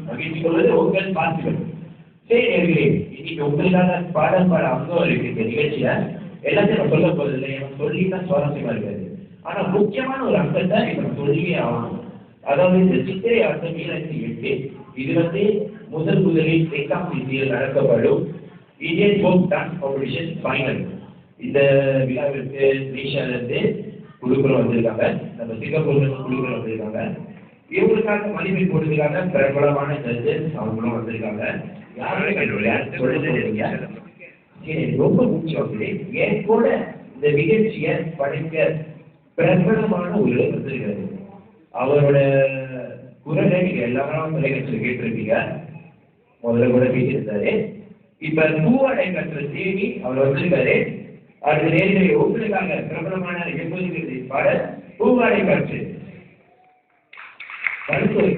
மகிழ்ச்சி கொள்வது உங்கள் பார்த்துகள். சரி நேர்களே, இன்னைக்கு உங்களுக்கான பாடம் பாட அங்கம் இருக்கு இந்த நிகழ்ச்சியில. எல்லாத்தையும் நம்ம சொல்ல போறதில்லை, நம்ம சொல்லி தான் சுவாரஸ்யமா இருக்காது. ஆனா முக்கியமான ஒரு அங்கத்தை நம்ம சொல்லியே ஆகணும். அதாவது இந்த சித்திரை ஆட்டம் 2008 இது முதலில் எக்ஸாம் சிட்டியில் நடக்கப்படும் Indian folk dance competition final. இந்த விழாவிற்கு மலேசியாவிலிருந்து குழுக்கள் வந்திருக்காங்க, நம்ம சிங்கப்பூர்ல குழுக்கள் வந்திருக்காங்க. இவங்களுக்காக மதிப்பை போடுறதுக்காக பிரபலமான ஜட்ஜஸ் அவங்களும் வந்திருக்காங்க. ரொம்ப முக்கியம், என் கூட இந்த நிகழ்ச்சியை படிக்க பிரபலமான ஒரு வந்திருக்காரு. அவரோட குரலை நீங்க எல்லாரும் தொலைக்காட்சியில் கேட்டிருக்கீங்க, முதல்ல கூட பேசியிருந்தாரு. இப்ப பூவாடை கற்ற தேவி அவர் வந்திருக்காரு. அடுத்த நேரில் உங்களுக்காக பிரபலமான எப்போது பாட பூவாடை கற்று பரிசோதனை